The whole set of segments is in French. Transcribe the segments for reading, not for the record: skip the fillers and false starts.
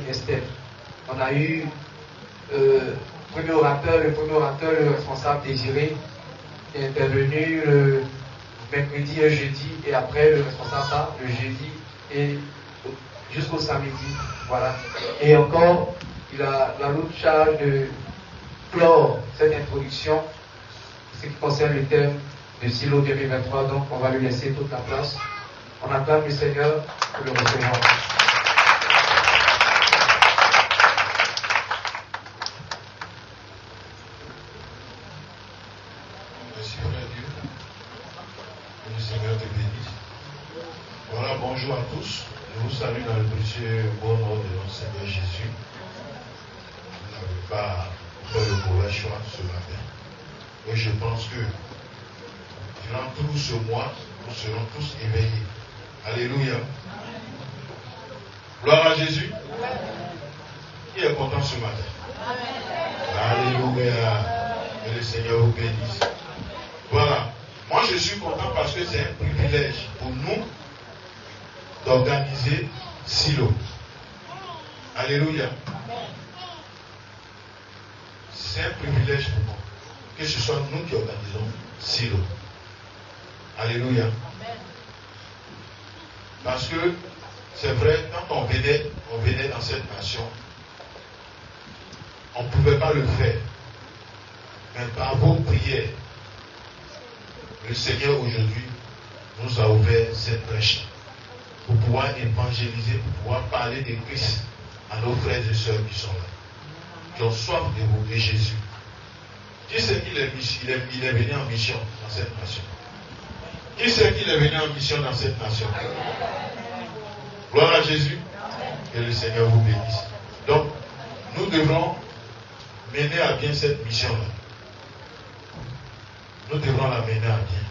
et Esther. On a eu le premier orateur, le responsable Désiré, qui est intervenu le mercredi et jeudi, et après le responsable le jeudi et jusqu'au samedi. Voilà. Et encore, il a la lourde charge de clore cette introduction, ce qui concerne le thème de Silo 2023. Donc, on va lui laisser toute la place. On acclame le Seigneur pour le recevoir. Merci, frère Dieu. Que le Seigneur te bénisse. Voilà, bonjour à tous. Je vous salue dans le précieux bon nom de notre Seigneur Jésus. Vous n'avez pas fait le mauvais choix ce matin. Et je pense que durant tout ce mois, nous serons tous éveillés. Alléluia. Gloire à Jésus. Qui est content ce matin? Alléluia. Que le Seigneur vous bénisse. Voilà. Moi, je suis content parce que c'est un privilège pour nous d'organiser Silo. Alléluia. C'est un privilège pour moi que ce soit nous qui organisons Silo. Alléluia. Parce que c'est vrai, quand on venait dans cette nation, on ne pouvait pas le faire. Mais par vos prières, le Seigneur aujourd'hui nous a ouvert cette brèche pour pouvoir évangéliser, pour pouvoir parler de Christ à nos frères et sœurs qui sont là, qui ont soif de Jésus. Qui sait qu'il est venu en mission dans cette nation? Qui sait qu'il est venu en mission dans cette nation? Gloire à Jésus. Que le Seigneur vous bénisse. Donc, nous devrons mener à bien cette mission-là. Nous devrons la mener à bien.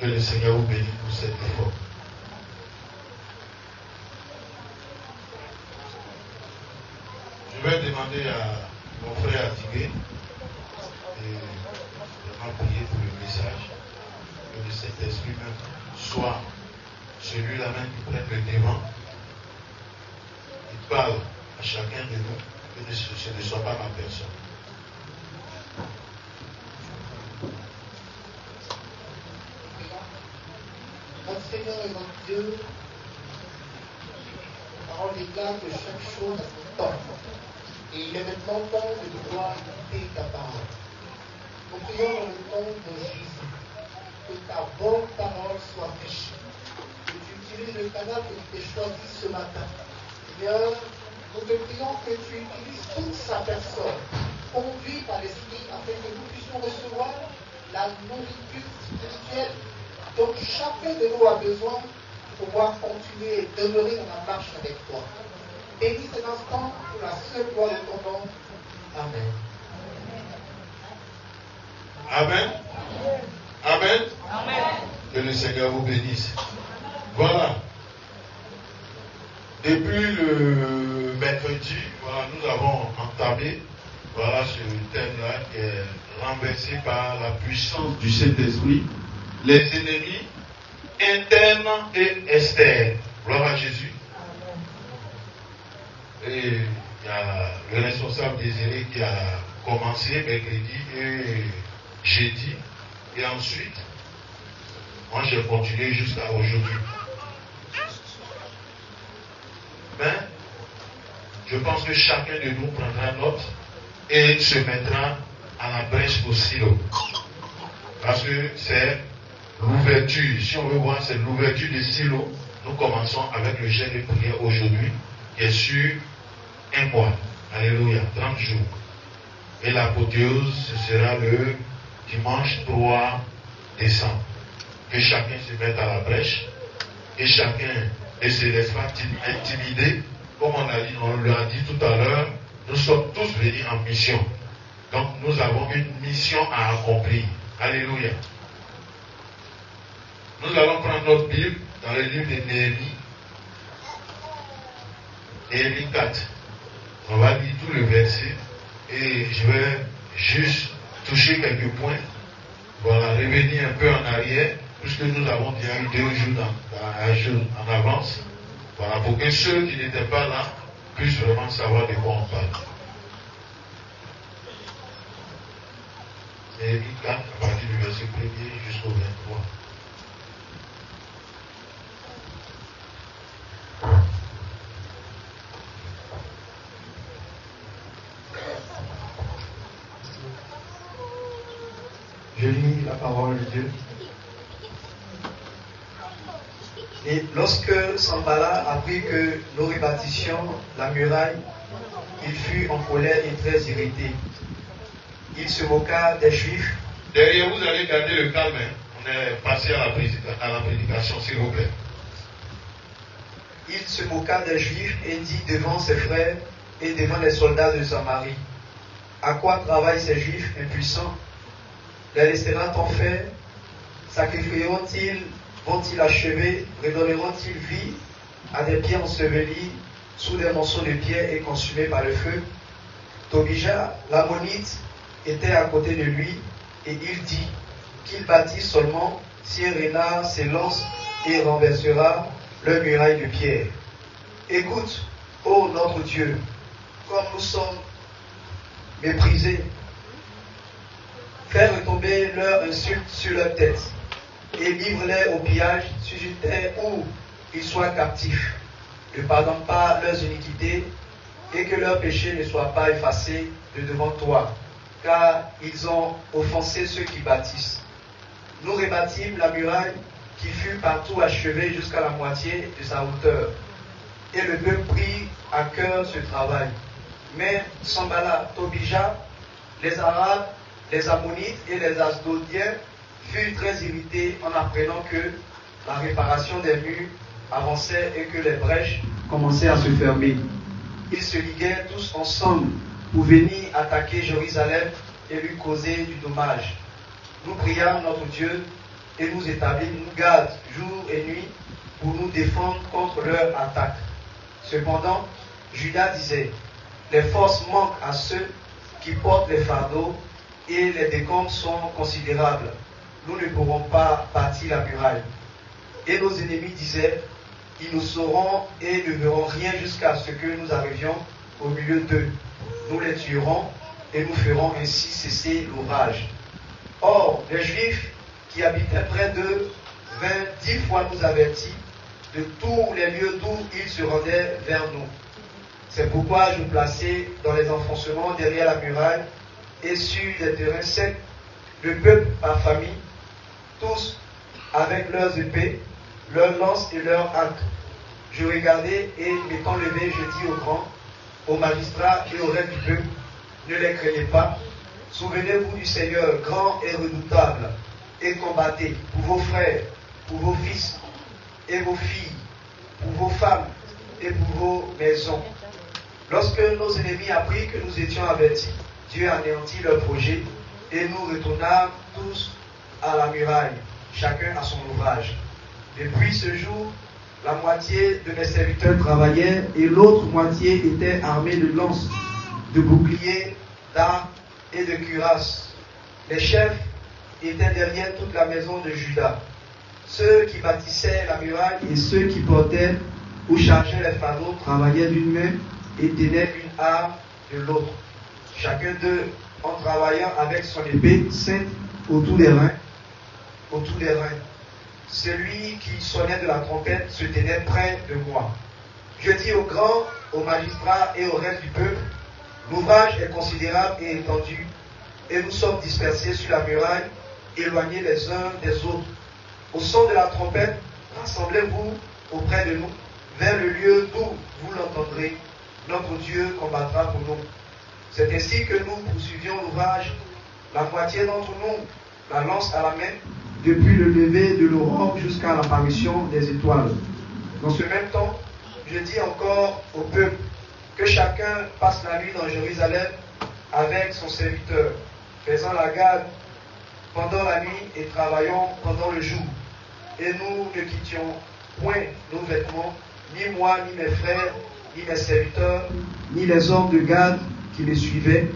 Que le Seigneur vous bénisse pour cet effort. Je vais demander à mon frère Atigué de vraiment prier pour le message. Que le Saint-Esprit même soit celui-là même qui prenne le devant. Il parle à chacun de nous, que ce ne soit pas ma personne. Notre Seigneur et notre Dieu, la parole déclare que chaque chose a son temps. Et il est maintenant temps de pouvoir écouter ta parole. Nous prions dans le nom de Jésus, que ta bonne parole soit riche. Que tu utilises le canal que tu t'es choisi ce matin. Seigneur, nous te prions que tu utilises toute sa personne, conduit par l'Esprit, afin que nous puissions recevoir la nourriture spirituelle dont chacun de nous a besoin pour pouvoir continuer et demeurer dans la marche avec toi. Bénis cet instant pour la seule gloire de ton nom. Amen. Amen. Amen. Amen. Que le Seigneur vous bénisse. Voilà. Depuis le mercredi, voilà, nous avons entamé ce thème-là qui est renversé par la puissance du Saint-Esprit, les ennemis internes et externes. Gloire à Jésus. Et il y a le responsable Désiré qui a commencé mercredi et jeudi. Et ensuite, moi j'ai continué jusqu'à aujourd'hui. Mais je pense que chacun de nous prendra note et se mettra à la brèche au silo. Parce que c'est l'ouverture. Si on veut voir, c'est l'ouverture des silos. Nous commençons avec le jeûne de prière aujourd'hui, qui est sur un mois. Alléluia, 30 jours. Et l'apothéose, ce sera le dimanche 3 décembre. Que chacun se mette à la brèche et chacun ne se laisse pas intimider. Comme on l'a dit tout à l'heure, nous sommes tous venus en mission. Donc nous avons une mission à accomplir. Alléluia. Nous allons prendre notre Bible dans le livre de Néhémie. Néhémie 4. On va lire tout le verset et je vais juste toucher quelques points. Voilà, revenir un peu en arrière, puisque nous avons déjà eu 2 jours en avance. Voilà, pour que ceux qui n'étaient pas là puisse vraiment savoir de quoi on parle. Néhémie 4, à partir du verset 1er jusqu'au 23. Je lis la parole de Dieu. Et lorsque Sanballat apprit que nous rebâtissions la muraille, il fut en colère et très irrité. Il se moqua des Juifs. Derrière vous allez garder le calme. On est passé à la prédication, s'il vous plaît. Il se moqua des Juifs et dit devant ses frères et devant les soldats de Samarie: à quoi travaillent ces Juifs impuissants? Les laisseront en faire? Sacrifieront-ils? Vont-ils achever? Redonneront-ils vie à des pieds ensevelis sous des morceaux de pierre et consumés par le feu? Tobija, l'ammonite, était à côté de lui, et il dit qu'il bâtit seulement si un renard s'élance et renversera leur muraille de pierre. Écoute, ô notre Dieu, comme nous sommes méprisés. Fais retomber leur insulte sur leur tête et livre-les au pillage sur une terre où ils soient captifs. Ne pardonne pas leurs iniquités et que leurs péchés ne soient pas effacés de devant toi, car ils ont offensé ceux qui bâtissent. Nous rebâtîmes la muraille qui fut partout achevée jusqu'à la moitié de sa hauteur. Et le peuple prit à cœur ce travail. Mais Sanballat, Tobija, les Arabes, les Ammonites et les Asdodiens furent très irrités en apprenant que la réparation des murs avançait et que les brèches commençaient à se fermer. Ils se liguèrent tous ensemble pour venir attaquer Jérusalem et lui causer du dommage. Nous priâmes notre Dieu et nous établîmes une garde jour et nuit pour nous défendre contre leur attaque. Cependant, Judas disait: les forces manquent à ceux qui portent les fardeaux et les décombres sont considérables. Nous ne pourrons pas bâtir la muraille. Et nos ennemis disaient: ils nous sauront et ne verront rien jusqu'à ce que nous arrivions au milieu d'eux. Nous les tuerons et nous ferons ainsi cesser l'ouvrage. Or, les Juifs qui habitaient près d'eux vinrent 10 fois nous avertir de tous les lieux d'où ils se rendaient vers nous. C'est pourquoi je plaçai dans les enfoncements derrière la muraille et sur les terrains secs le peuple par famille, tous avec leurs épées, leurs lances et leurs arcs. Je regardai et m'étant levé, je dis aux grands, aux magistrats et au reste du peuple: ne les craignez pas, souvenez-vous du Seigneur grand et redoutable, et combattez pour vos frères, pour vos fils et vos filles, pour vos femmes et pour vos maisons. Lorsque nos ennemis apprirent que nous étions avertis, Dieu anéantit leur projet et nous retournâmes tous à la muraille, chacun à son ouvrage. Depuis ce jour, la moitié de mes serviteurs travaillaient et l'autre moitié était armée de lances, de boucliers, d'arcs et de cuirasses. Les chefs étaient derrière toute la maison de Juda. Ceux qui bâtissaient la muraille et ceux qui portaient ou chargeaient les fardeaux travaillaient d'une main et tenaient une arme de l'autre. Chacun d'eux en travaillant avec son épée ceinte autour des reins. Celui qui sonnait de la trompette se tenait près de moi. Je dis aux grands, aux magistrats et au reste du peuple: l'ouvrage est considérable et étendu, et nous sommes dispersés sur la muraille, éloignés les uns des autres. Au son de la trompette, rassemblez-vous auprès de nous, vers le lieu d'où vous l'entendrez. Notre Dieu combattra pour nous. C'est ainsi que nous poursuivions l'ouvrage, la moitié d'entre nous, la lance à la main, depuis le lever de l'aurore jusqu'à l'apparition des étoiles. Dans ce même temps, je dis encore au peuple que chacun passe la nuit dans Jérusalem avec son serviteur, faisant la garde pendant la nuit et travaillant pendant le jour. Et nous ne quittions point nos vêtements, ni moi, ni mes frères, ni mes serviteurs, ni les hommes de garde qui les suivaient.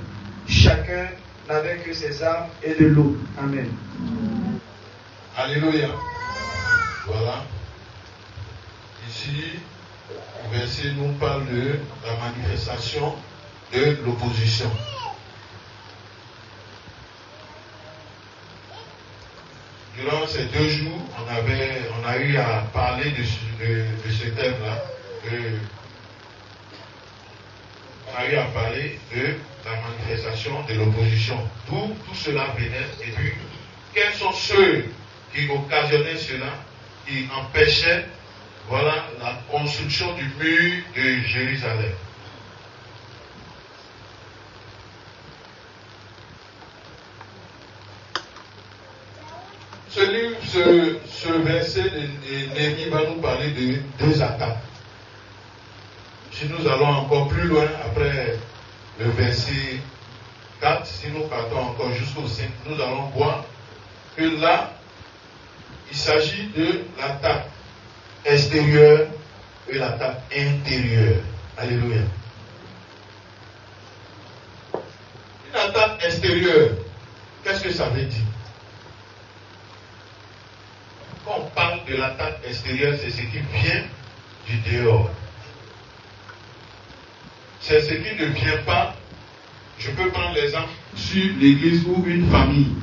Chacun n'avait que ses armes et de l'eau. Amen. Alléluia. Voilà. Ici, Le verset nous parle de la manifestation de l'opposition. Durant ces 2 jours, on a eu à parler de ce thème-là. On a eu à parler de la manifestation de l'opposition. D'où tout cela venait et puis quels sont ceux qui occasionnaient cela, qui empêchaient la construction du mur de Jérusalem. Ce verset de Néhémie va nous parler de 2 attaques. Si nous allons encore plus loin, après le verset 4, si nous partons encore jusqu'au 5, nous allons voir que là, il s'agit de l'attaque extérieure et l'attaque intérieure. Alléluia. Une attaque extérieure, qu'est-ce que ça veut dire? Quand on parle de l'attaque extérieure, c'est ce qui vient du dehors. C'est ce qui ne vient pas. Je peux prendre l'exemple sur l'église ou une famille.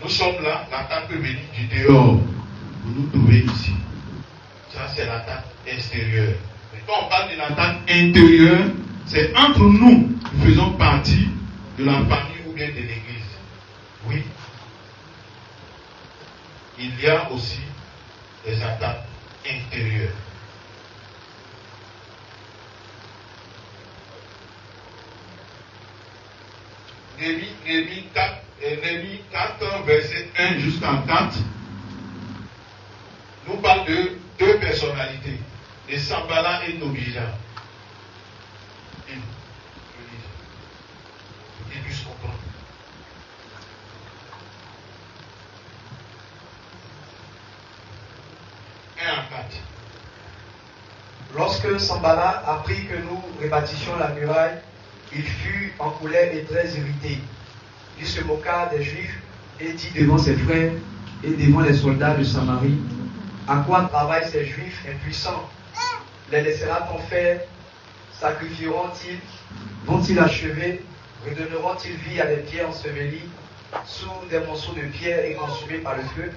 Nous sommes là, l'attaque peut venir du dehors. Vous nous trouvez ici. Ça, c'est l'attaque extérieure. Mais quand on parle de l'attaque intérieure, c'est entre nous qui faisons partie de la famille ou bien de l'église. Oui. Il y a aussi des attaques intérieures. Néhémie 4, verset 1 jusqu'à 4, nous parle de 2 personnalités, de Sanballat et Tobija. Ils puissent comprendre. 1 à 4. Lorsque Sanballat apprit que nous rebâtissions la muraille, il fut en colère et très irrité. Il se moqua des Juifs et dit devant ses frères et devant les soldats de Samarie: à quoi travaillent ces Juifs impuissants? Les laissera-t-on faire? Sacrifieront-ils? Vont-ils achever? Redonneront-ils vie à des pierres ensevelies sous des morceaux de pierre et consumés par le feu?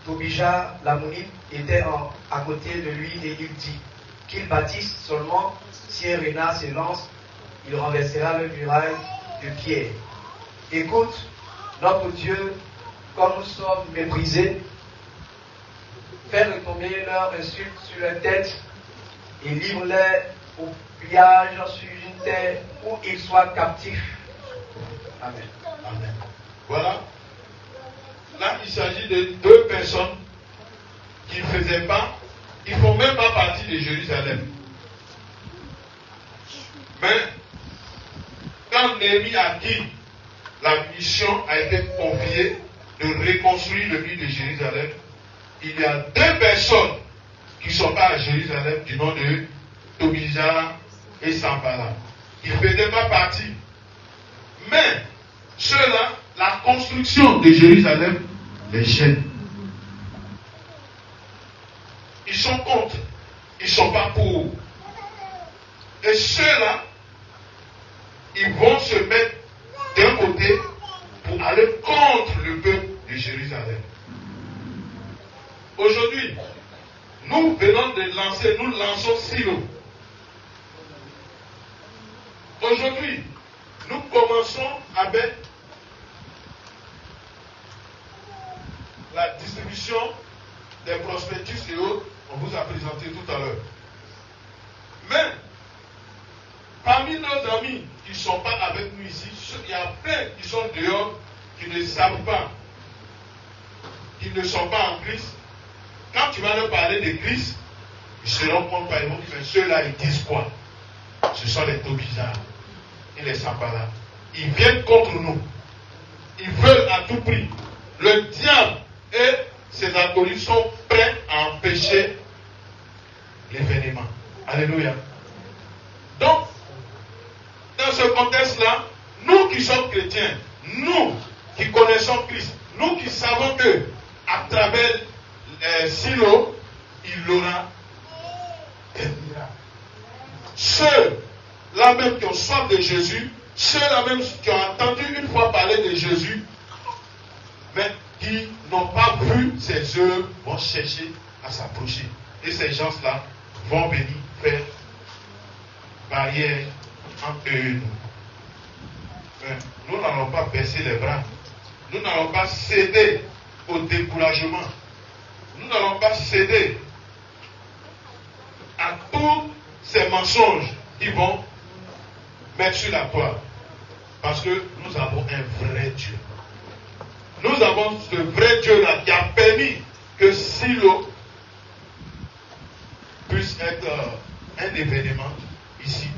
Tobija l'ammonite était à côté de lui et il dit qu'il bâtisse seulement. Si un renard s'élance, il renversera le muraille de pierre. Écoute, notre Dieu, comme nous sommes méprisés, fais retomber leur insulte sur leur tête et livre-les au pillage sur une terre où ils soient captifs. Amen. Amen. Voilà. Là, il s'agit de 2 personnes qui ne faisaient pas, ils ne font même pas partie de Jérusalem. Mais, quand Néhémie a dit, la mission a été confiée de reconstruire le mur de Jérusalem, il y a 2 personnes qui ne sont pas à Jérusalem, du nom de Tobija et Sanballat. Ils ne faisaient pas partie. Mais, ceux-là, la construction de Jérusalem les gêne. Ils sont contre. Ils ne sont pas pour. Et ceux-là, ils vont se mettre d'un côté pour aller contre le peuple de Jérusalem. Aujourd'hui, nous venons de lancer, nous lançons Silo. Aujourd'hui, nous commençons avec la distribution des prospectus et autres, on vous a présenté tout à l'heure. Mais, parmi nos amis qui ne sont pas avec nous ici, il y a plein qui sont dehors, qui ne savent pas, qui ne sont pas en Christ. Quand tu vas leur parler de Christ, ils se rendent compte par exemple que ceux-là, ils disent quoi? Ce sont les Tobija et les Sanballat. Ils viennent contre nous. Ils veulent à tout prix. Le diable et ses acolytes sont prêts à empêcher l'événement. Alléluia. Donc, dans ce contexte-là, nous qui sommes chrétiens, nous qui connaissons Christ, nous qui savons que à travers Silo, il aura ceux-là même qui ont soif de Jésus, ceux-là même qui ont entendu une fois parler de Jésus, mais qui n'ont pas vu ses œuvres, vont chercher à s'approcher. Et ces gens-là vont venir faire barrière entre eux et nous. Mais nous n'allons pas baisser les bras. Nous n'allons pas céder au découragement. Nous n'allons pas céder à tous ces mensonges qui vont mettre sur la toile. Parce que nous avons un vrai Dieu. Nous avons ce vrai Dieu-là qui a permis que Silo puisse être un événement ici.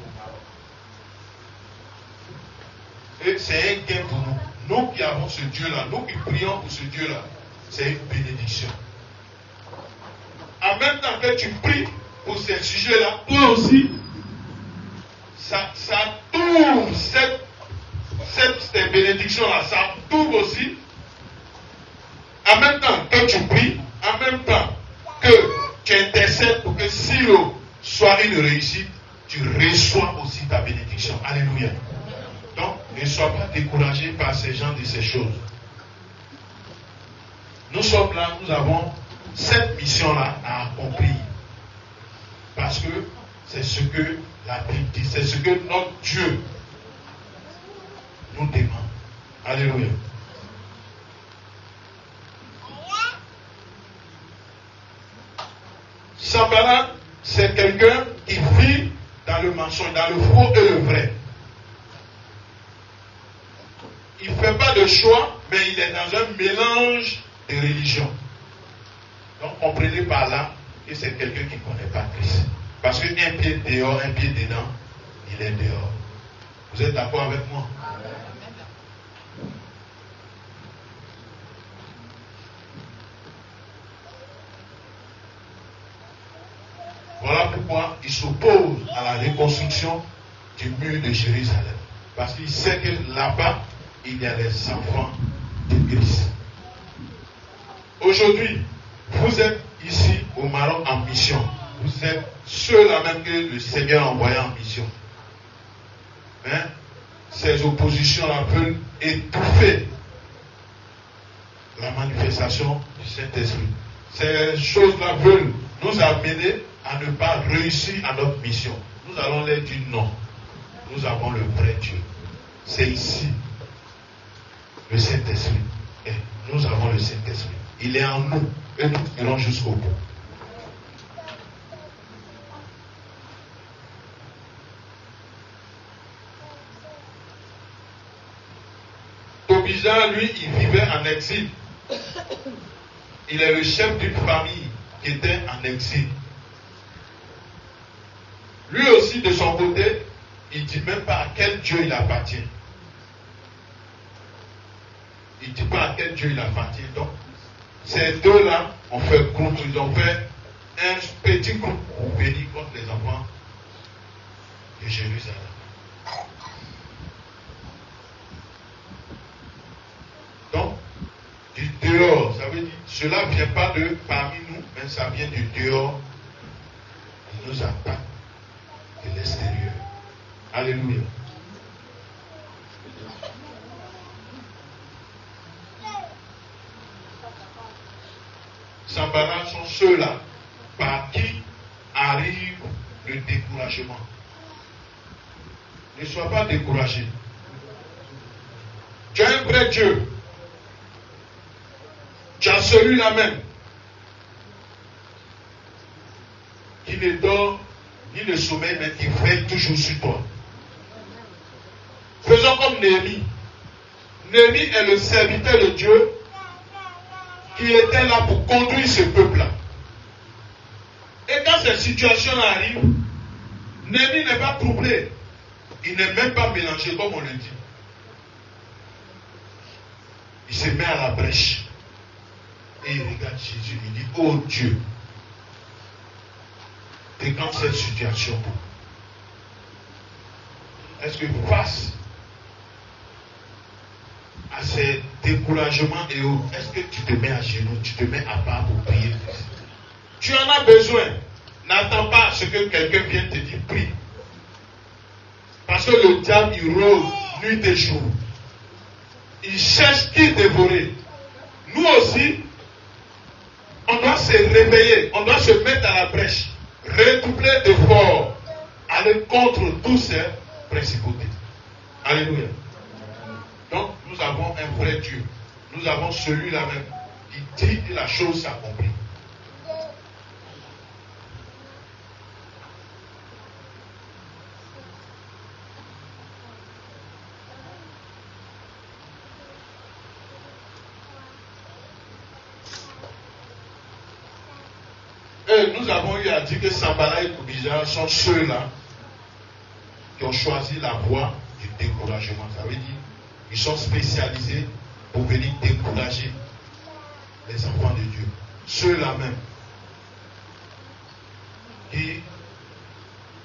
Et c'est un gain pour nous. Nous qui avons ce Dieu-là, nous qui prions pour ce Dieu-là, c'est une bénédiction. En même temps que tu pries pour ces sujets-là, toi aussi, ça tourne cette bénédiction-là, ça tourne aussi. En même temps que tu pries, en même temps que tu intercèdes pour que Silo soit une réussite, tu reçois aussi ta bénédiction. Alléluia. Donc, ne sois pas découragé par ces gens de ces choses. Nous sommes là, nous avons cette mission-là à accomplir. Parce que c'est ce que la Bible dit, c'est ce que notre Dieu nous demande. Alléluia. Sanballat, c'est quelqu'un qui vit dans le mensonge, dans le faux et le vrai. Il ne fait pas de choix, mais il est dans un mélange de religions. Donc comprenez par là que c'est quelqu'un qui ne connaît pas Christ. Parce qu'un pied dehors, un pied dedans, il est dehors. Vous êtes d'accord avec moi? Voilà pourquoi il s'oppose à la reconstruction du mur de Jérusalem. Parce qu'il sait que là-bas, il y a les enfants de Christ. Aujourd'hui, vous êtes ici au Maroc en mission. Vous êtes ceux-là même que le Seigneur a envoyé en mission. Mais ces oppositions-là veulent étouffer la manifestation du Saint-Esprit. Ces choses-là veulent nous amener à ne pas réussir à notre mission. Nous allons leur dire non. Nous avons le vrai Dieu. C'est ici le Saint-Esprit. Et nous avons le Saint-Esprit. Il est en nous. Et nous irons jusqu'au bout. Tobija, lui, il vivait en exil. Il est le chef d'une famille qui était en exil. Lui aussi, de son côté, il ne dit même pas à quel Dieu il appartient. Il ne dit pas à quel Dieu il appartient. Donc, ces deux-là ont fait groupe, ils ont fait un petit groupe pour venir contre les enfants de Jérusalem. Donc, du dehors, ça veut dire, cela ne vient pas de parmi nous, mais ça vient du dehors. Il nous attaque de l'extérieur. Alléluia. Sanballat sont ceux-là par qui arrive le découragement. Ne sois pas découragé. Tu as un vrai Dieu. Tu as celui-là même qui ne dort ni le sommeil, mais qui veille toujours sur toi. Faisons comme Néhémie. Néhémie est le serviteur de Dieu qui était là pour conduire ce peuple-là. Et quand cette situation arrive, Néhémie n'est pas troublé. Il n'est même pas mélangé comme on le dit. Il se met à la brèche. Et il regarde Jésus. Il dit, oh Dieu, décante cette situation. Est-ce que face à ces découragements et autres, est-ce que tu te mets à genoux, tu te mets à part pour prier? Tu en as besoin. N'attends pas à ce que quelqu'un vienne te dire prie. Parce que le diable, il rôde nuit et jour. Il cherche qui dévorer. Nous aussi, on doit se réveiller, on doit se mettre à la brèche, redoubler d'efforts, aller contre tous ces principautés. Alléluia. Donc, nous avons un vrai Dieu. Nous avons celui-là même qui dit que la chose s'accomplit. Et nous avons eu à dire que Sambala et Koubija sont ceux-là qui ont choisi la voie du découragement. Ça veut dire qu'ils sont spécialisés pour venir décourager les enfants de Dieu. Ceux-là même qui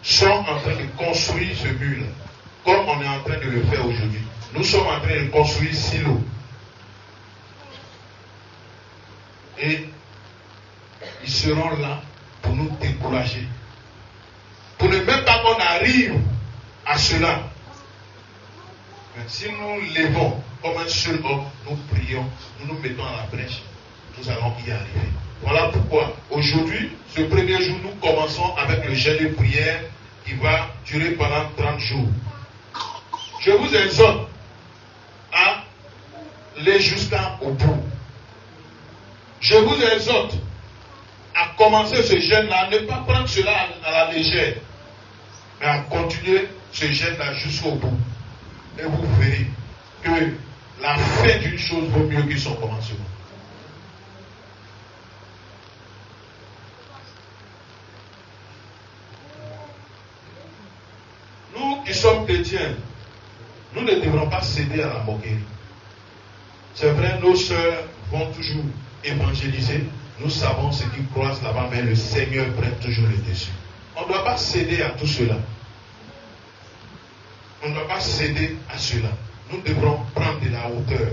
sont en train de construire ce mur, comme on est en train de le faire aujourd'hui. Nous sommes en train de construire Silo. Et ils seront là pour nous décourager. Pour ne même pas qu'on arrive à cela. Mais si nous levons comme un seul homme, nous prions, nous nous mettons à la brèche, nous allons y arriver. Voilà pourquoi aujourd'hui, ce premier jour, nous commençons avec le jeûne de prière qui va durer pendant 30 jours. Je vous exhorte à aller jusqu'au bout. Je vous exhorte à commencer ce jeûne-là, ne pas prendre cela à la légère, mais à continuer ce jeûne-là jusqu'au bout. Et vous verrez que la fin d'une chose vaut mieux que son commencement. Nous qui sommes chrétiens, nous ne devrons pas céder à la moquerie. C'est vrai, nos sœurs vont toujours évangéliser. Nous savons ce qui croisent là-bas, mais le Seigneur prend toujours le dessus. On ne doit pas céder à tout cela. On ne doit pas céder à cela. Nous devrons prendre de la hauteur.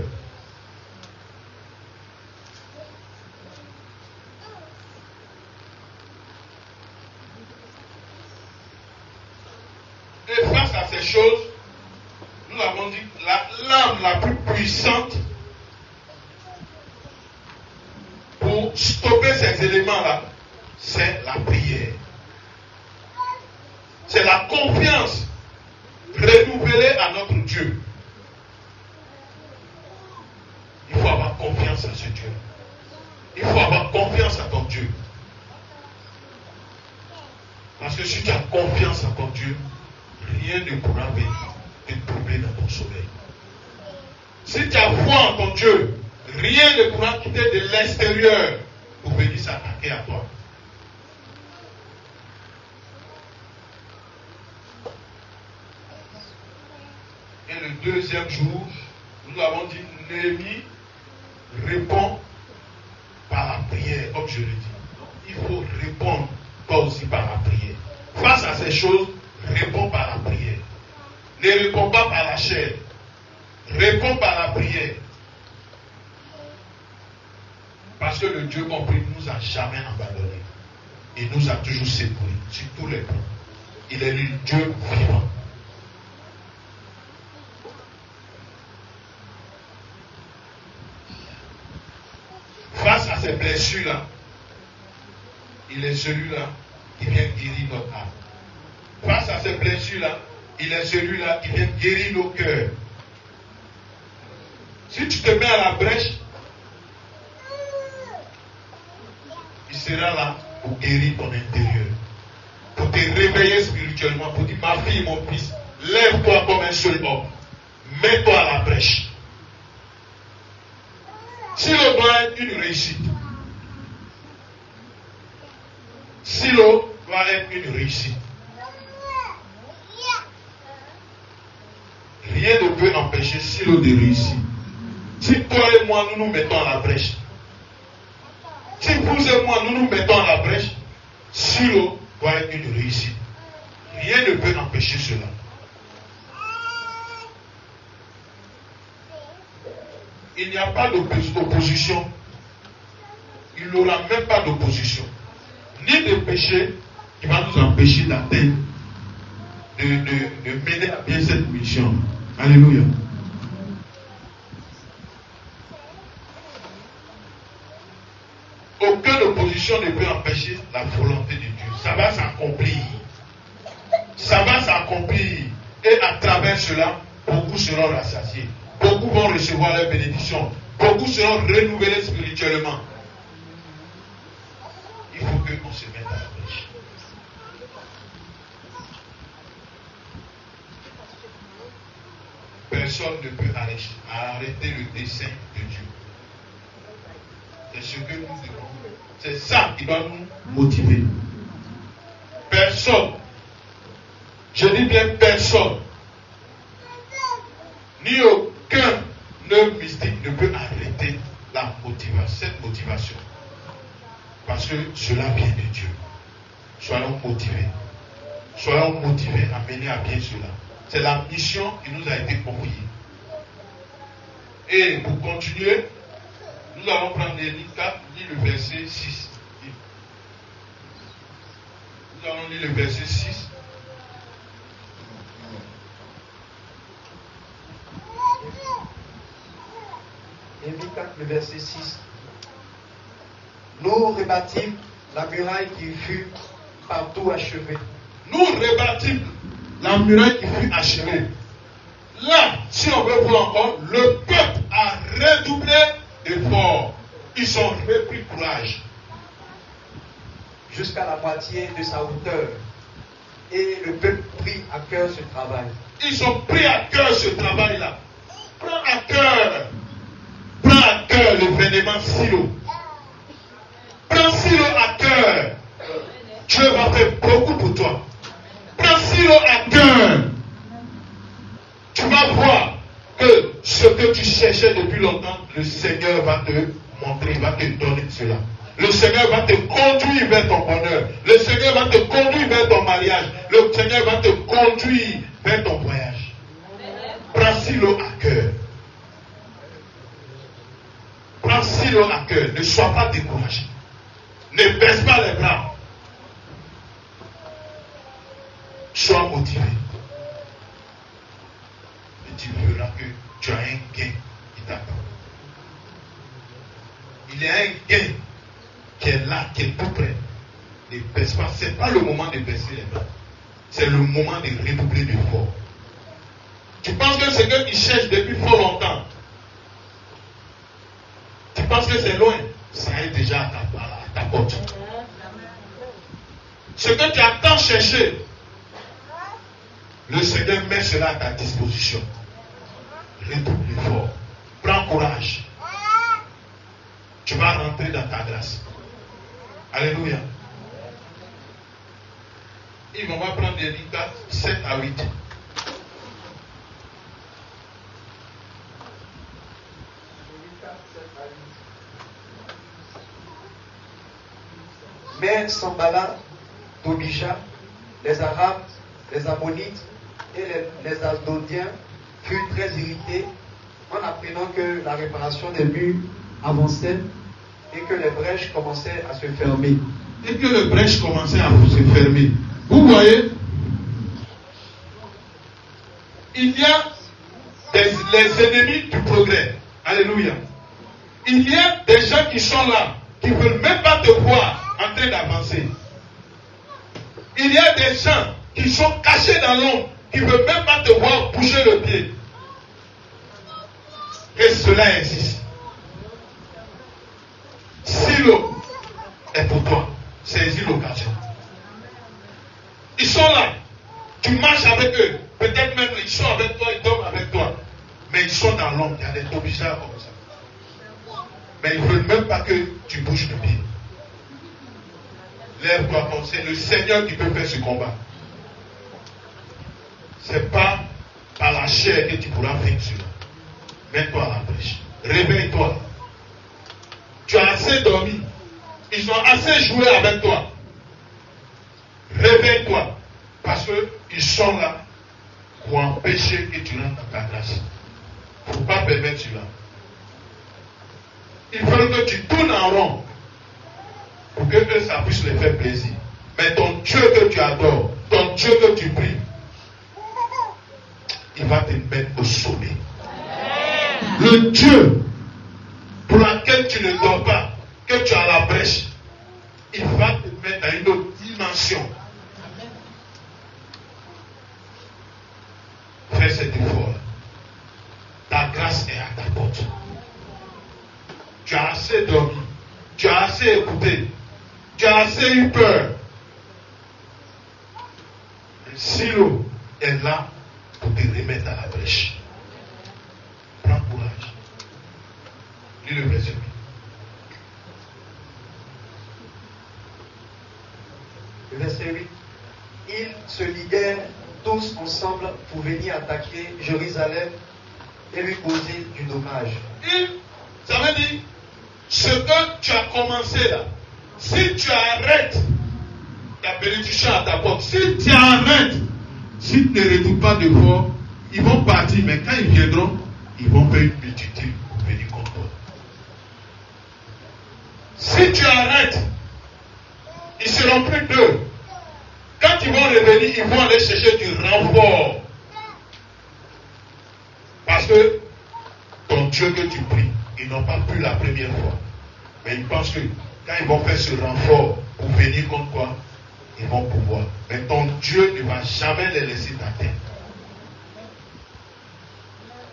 Et face à ces choses, nous avons dit l'arme la plus puissante pour stopper ces éléments-là, c'est la prière. C'est la confiance renouvelée à notre Dieu. Il faut avoir confiance à ce Dieu. Il faut avoir confiance à ton Dieu. Parce que si tu as confiance à ton Dieu, rien ne pourra venir te troubler dans ton sommeil. Si tu as foi en ton Dieu, rien ne pourra quitter de l'extérieur pour venir s'attaquer à toi. Et le deuxième jour, nous avons dit, Néhémie répond par la prière, comme je le dis. Il faut répondre, toi aussi, par la prière. Face à ces choses, réponds par la prière. Ne réponds pas par la chair. Réponds par la prière. Parce que le Dieu compris ne nous a jamais abandonnés. Il nous a toujours secourus sur tous les plans. Il est le Dieu vivant. Face à ces blessures-là, il est celui-là qui vient guérir notre âme. Face à ces blessures-là, il est celui-là qui vient guérir nos cœurs. Si tu te mets à la brèche, il sera là pour guérir ton intérieur. Pour te réveiller spirituellement, pour dire, ma fille, mon fils, lève-toi comme un seul homme. Mets-toi à la brèche. Silo doit être une réussite. Silo doit être une réussite. Rien ne peut empêcher Silo de réussir. Si toi et moi nous nous mettons à la brèche, si vous et moi nous nous mettons à la brèche, Silo doit être une réussite. Rien ne peut empêcher cela. Il n'y a pas d'opposition. Il n'y aura même pas d'opposition. Ni de péché qui va nous empêcher d'atteindre mener à bien cette mission. Alléluia. Aucune opposition ne peut empêcher la volonté de Dieu. Ça va s'accomplir. Ça va s'accomplir. Et à travers cela, beaucoup seront rassasiés. Beaucoup vont recevoir la bénédiction. Beaucoup seront renouvelés spirituellement. Il faut qu'on se mette à la brèche. Personne ne peut arrêter le dessein de Dieu. C'est ce que nous devons. C'est ça qui doit nous motiver. Personne, je dis bien personne, ni aucun œuvre mystique ne peut arrêter la motivation, cette motivation. Parce que cela vient de Dieu. Soyons motivés. Soyons motivés à mener à bien cela. C'est la mission qui nous a été confiée. Et pour continuer, nous allons prendre les lignes 4, lire le verset 6. Nous allons lire le verset 6. Néhémie 4, le verset 6. Nous rebâtîmes la muraille qui fut partout achevée. Nous rebâtîmes la muraille qui fut achevée. Là, si on veut voir encore, le peuple a redoublé d'efforts. Ils ont repris courage. Jusqu'à la moitié de sa hauteur. Et le peuple prit à cœur ce travail. Ils ont pris à cœur ce travail-là. Prends à cœur. Prends à cœur l'événement Silo. Prends Silo à cœur. Dieu va faire beaucoup pour toi. Prends Silo à cœur. Tu vas voir que ce que tu cherchais depuis longtemps, le Seigneur va te montrer, il va te donner cela. Le Seigneur va te conduire vers ton bonheur. Le Seigneur va te conduire vers ton mariage. Le Seigneur va te conduire vers ton voyage. Prends Silo à cœur. Prends Silo à cœur. Ne sois pas découragé. Ne baisse pas les bras. Sois motivé. Et tu verras que tu as un gain qui t'attend. Il y a un gain qui est là, qui est tout près. Ne baisse pas. Ce n'est pas le moment de baisser les bras. C'est le moment de redoubler d'efforts. Tu penses que c'est ce qu'ils cherchent depuis fort longtemps. Tu penses que c'est loin. Ça est déjà à ta porte. Ce que tu as tant cherché, le Seigneur met cela à ta disposition. Redouble l'effort. Prends courage. Tu vas rentrer dans ta grâce. Alléluia. Et on va prendre des lignes 4, 7 à 8. Mais Sambala, Tobija, les Arabes, les Ammonites et les Asdodiens furent très irrités en apprenant que la réparation des murs avançait et que les brèches commençaient à se fermer. Et que les brèches commençaient à se fermer. Vous voyez, il y a les ennemis du progrès. Alléluia. Il y a des gens qui sont là, qui ne veulent même pas te voir en train d'avancer. Il y a des gens qui sont cachés dans l'ombre, qui ne veulent même pas te voir bouger le pied. Et cela existe. Silo est pour toi. Saisis l'occasion. Ils sont là. Tu marches avec eux. Peut-être même ils sont avec toi, ils dorment avec toi. Mais ils sont dans l'ombre. Il y a des tobichards comme ça. Mais ils ne veulent même pas que tu bouges le pied. Lève-toi comme c'est le Seigneur qui peut faire ce combat. Ce n'est pas par la chair que tu pourras faire cela. Mets-toi à la brèche. Réveille-toi. Tu as assez dormi. Ils ont assez joué avec toi. Réveille-toi. Parce qu'ils sont là pour empêcher que tu rentres dans ta grâce. Il ne faut pas permettre cela. Ils veulent que tu tournes en rond. Pour que ça puisse les faire plaisir. Mais ton Dieu que tu adores, ton Dieu que tu pries, il va te mettre au sommet. Le Dieu pour lequel tu ne dors pas, que tu as la brèche, il va te mettre dans une autre dimension. Fais cet effort. Ta grâce est à ta porte. Tu as assez dormi. Tu as assez écouté. Tu as assez eu peur. Le silo est là pour te remettre à la brèche. Prends courage. Lis le verset 8. Le verset 8. Ils se liguèrent tous ensemble pour venir attaquer Jérusalem et lui causer du dommage. Ça veut dire, ce que tu as commencé là, si tu arrêtes, ta bénédiction à ta porte, si tu arrêtes, si tu ne retournes pas devant, ils vont partir, mais quand ils viendront, ils vont faire une multitude pour venir contre toi. Si tu arrêtes, ils seront plus deux. Quand ils vont revenir, ils vont aller chercher du renfort. Parce que ton Dieu que tu pries, ils n'ont pas pu la première fois. Mais ils pensent que quand ils vont faire ce renfort pour venir contre toi, ils vont pouvoir. Mais ton Dieu ne va jamais les laisser t'atteindre.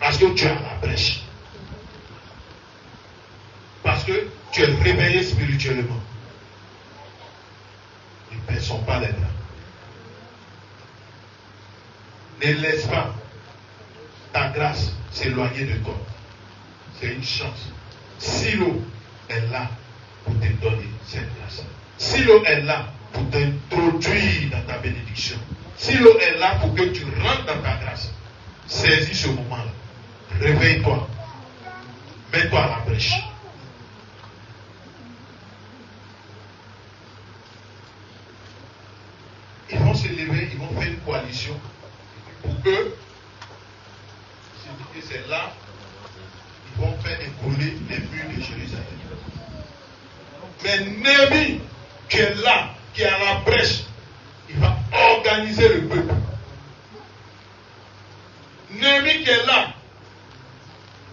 Parce que tu as la brèche. Parce que tu es réveillé spirituellement. Ils ne sont pas les bras. Ne laisse pas ta grâce s'éloigner de toi. C'est une chance. Silo est là pour te donner cette grâce. Silo est là pour t'introduire dans ta bénédiction. Silo est là pour que tu rentres dans ta grâce. Saisis ce moment-là. Réveille-toi. Mets-toi à la brèche. Ils vont se lever, ils vont faire une coalition pour que, c'est là, ils vont faire écrouler les murs de Jérusalem. Mais Néhémie, qui est là, qui est à la brèche, il va organiser le peuple. Néhémie qui est là,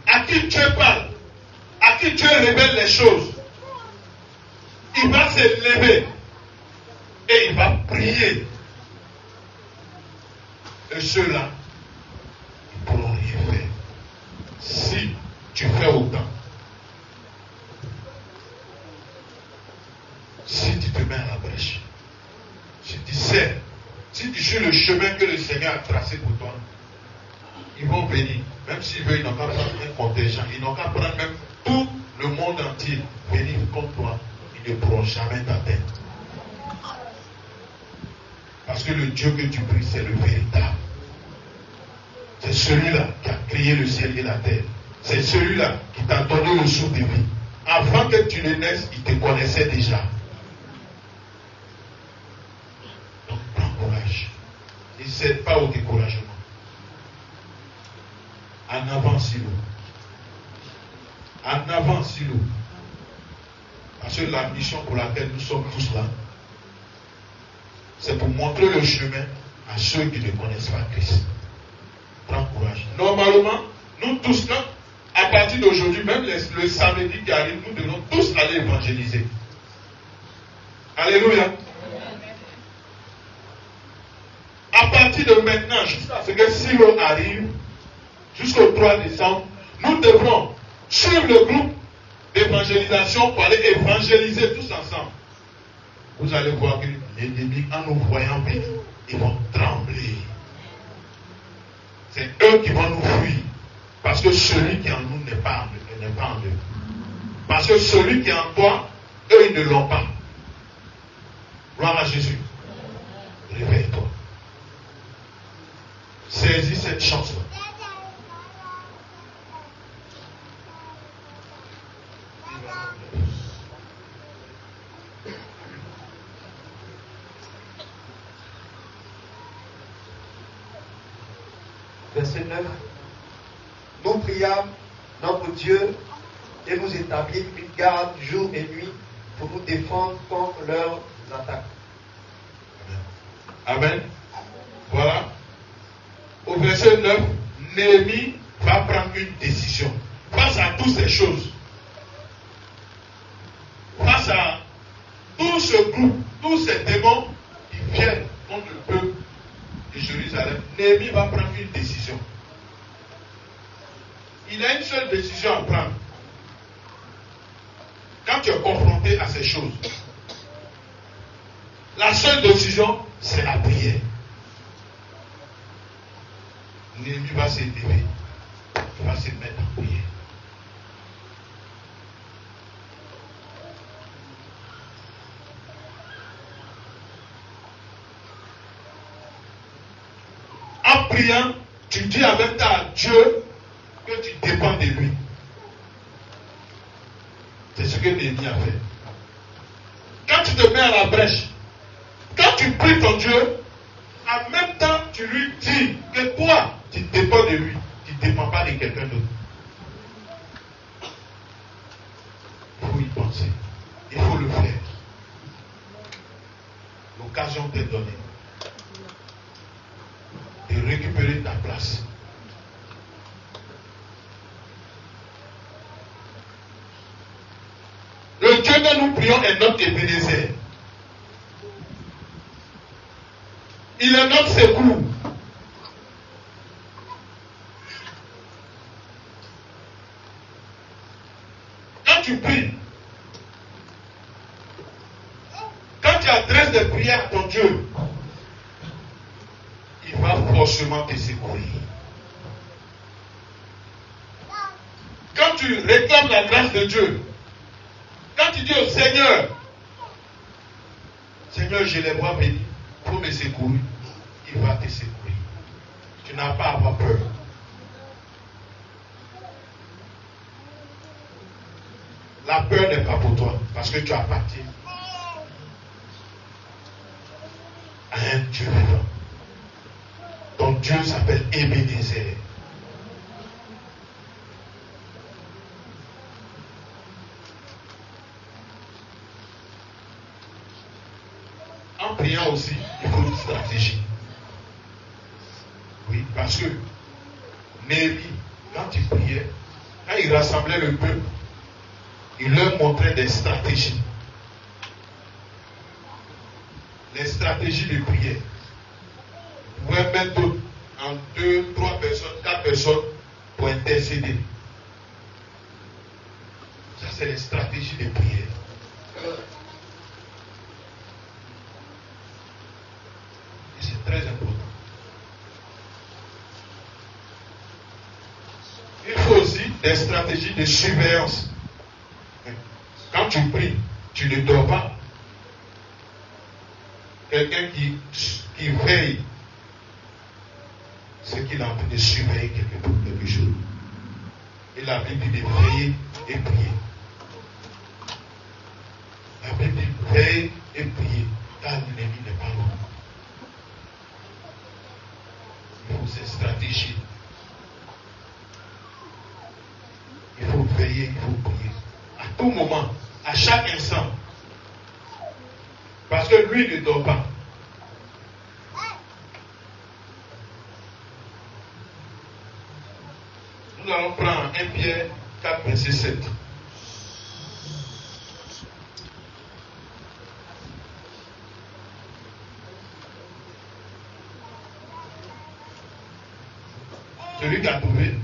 à qui Dieu parle, à qui Dieu révèle les choses, il va se lever et il va prier. Et ceux-là, ils ne pourront rien faire. Si tu fais autant, si tu te mets à la brèche, si tu sais, si tu suis le chemin que le Seigneur a tracé pour toi, ils vont venir. Même s'ils veulent, ils n'ont qu'à prendre un contingent, ils n'ont qu'à prendre même tout le monde entier, venir contre toi, ils ne pourront jamais t'atteindre. Parce que le Dieu que tu pries, c'est le véritable. C'est celui-là qui a créé le ciel et la terre. C'est celui-là qui t'a donné le souffle de vie. Avant que tu ne naisses, il te connaissait déjà. Donc prends courage. Ne cède pas au découragement. En avant, Silo. En avant, Silo. Parce que la mission pour laquelle nous sommes tous là, c'est pour montrer le chemin à ceux qui ne connaissent pas Christ. Prends courage. Normalement, nous tous là, à partir d'aujourd'hui, même le samedi qui arrive, nous devons tous aller évangéliser. Alléluia. À partir de maintenant, jusqu'à ce que Silo arrive, jusqu'au 3 décembre, nous devrons suivre le groupe d'évangélisation pour aller évangéliser tous ensemble. Vous allez voir que les ennemis, en nous voyant venir, ils vont trembler. C'est eux qui vont nous fuir. Parce que celui qui est en nous n'est pas en eux. Parce que celui qui est en toi, eux, ils ne l'ont pas. Gloire à Jésus. Réveille-toi. Saisis cette chance-là. Verset 9. Nous priâmes notre Dieu et nous établîmes une garde jour et nuit pour nous défendre contre leurs attaques. Amen. Voilà. Au verset 9, Néhémie va prendre une décision. Face à toutes ces choses, face à tout ce groupe, tous ces démons qui viennent contre le peuple de Jérusalem, Néhémie va prendre une décision. Il a une seule décision à prendre. Quand tu es confronté à ces choses, la seule décision, c'est la prière. Néhémie va se lever, il va se mettre en prière. En priant, tu dis avec ta Dieu que tu dépends de lui. C'est ce que Néhémie a fait. Quand tu te mets à la brèche, quand tu pries ton Dieu, en même temps, tu lui dis que toi, tu dépends de lui. Tu ne dépends pas de quelqu'un d'autre. Il faut y penser. Il faut le faire. L'occasion t'est donnée de récupérer ta place. Le Dieu que nous prions est notre Ebenezer. Il est notre secours. Quand tu pries, quand tu adresses des prières à ton Dieu, il va forcément te secourir. Quand tu réclames la grâce de Dieu, quand tu dis au Seigneur, Seigneur, je les vois venir pour me secourir, il va te secourir. Tu n'as pas à avoir peur. La peur n'est pas pour toi, parce que tu appartiens à un Dieu vivant. Ton Dieu s'appelle Ebenezer. En priant aussi, il faut une stratégie. Oui, parce que Néhémie, quand il priait, quand il rassemblait le peuple, il leur montrait des stratégies. Les stratégies de prière. Vous pouvez mettre en 2, 3 personnes, 4 personnes pour intercéder. Ça, c'est les stratégies de prière. Et c'est très important. Il faut aussi des stratégies de surveillance. Quand tu pries, tu ne dors pas. Quelqu'un qui veille, c'est qu'il est en train de surveiller quelque chose. Et la Bible dit de veiller et prier. La Bible dit veiller et prier, car l'ennemi n'est pas loin. Il faut ces stratégies. Il faut veiller, il faut prier. À tout moment, à chaque instant. Parce que lui ne dort pas. Nous allons prendre 1 Pierre 4, verset 7. Celui qui a trouvé.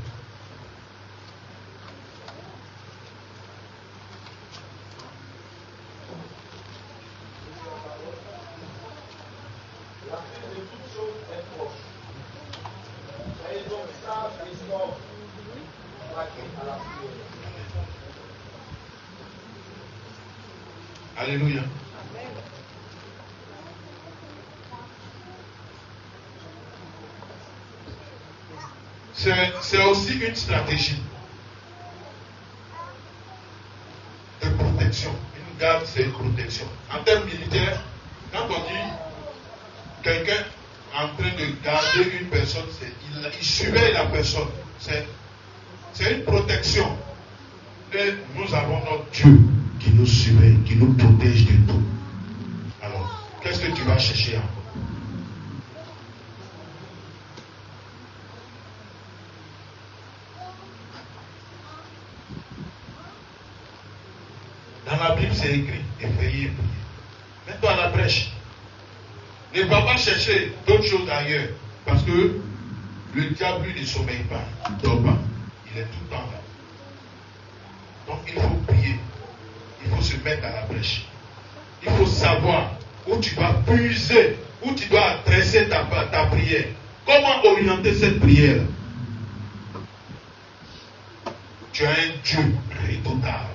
Alléluia. C'est aussi une stratégie de protection. Une garde, c'est une protection. En termes militaires, quand on dit quelqu'un en train de garder une personne, il surveille la personne. C'est une protection. Et nous avons notre Dieu qui nous surveille, qui nous protège de tout. Alors, qu'est-ce que tu vas chercher encore? Bible c'est écrit, effrayer et prier. Mets-toi à la brèche. Ne va pas chercher d'autres choses ailleurs. Parce que le diable, lui, ne sommeille pas. Il ne dort pas. Il est tout le temps là. Donc il faut prier. Il faut se mettre à la brèche. Il faut savoir où tu dois puiser, où tu dois adresser ta prière. Comment orienter cette prière? Tu as un Dieu redoutable.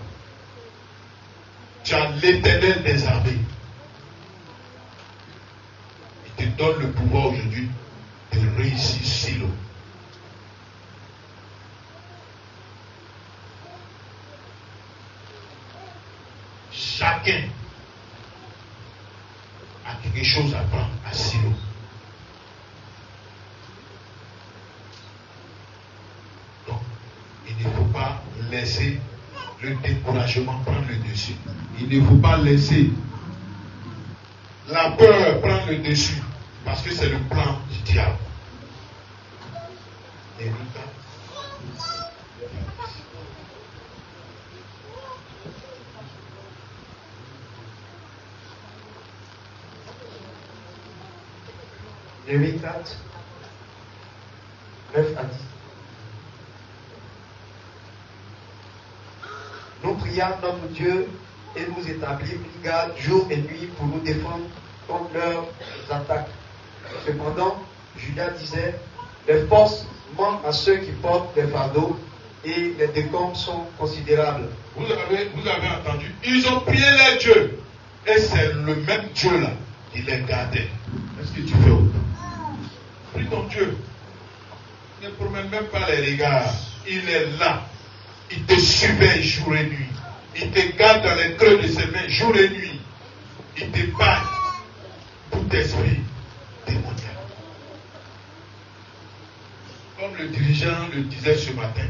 Tu as l'Éternel des armées. Il te donne le pouvoir aujourd'hui de réussir Silo. Chacun a quelque chose à prendre à Silo. Donc, il ne faut pas laisser le découragement prendre le dessus. Il ne faut pas laisser la peur prendre le dessus. Parce que c'est le plan du diable. Et Néhémie 4, 9 à 10. Nous priâmes notre Dieu et nous établîmes une garde jour et nuit pour nous défendre contre leurs attaques. Cependant, Judas disait, les forces manquent à ceux qui portent les fardeaux et les décombres sont considérables. Vous avez entendu, ils ont prié leur Dieu. Et c'est le même Dieu là qui les gardait. Est-ce que tu fais autant? Prie ton Dieu. Ne promène même pas les regards. Il est là. Il te surveille jour et nuit. Il te garde dans les creux de ses mains jour et nuit. Il te bat tout esprit démoniaque. Comme le dirigeant le disait ce matin,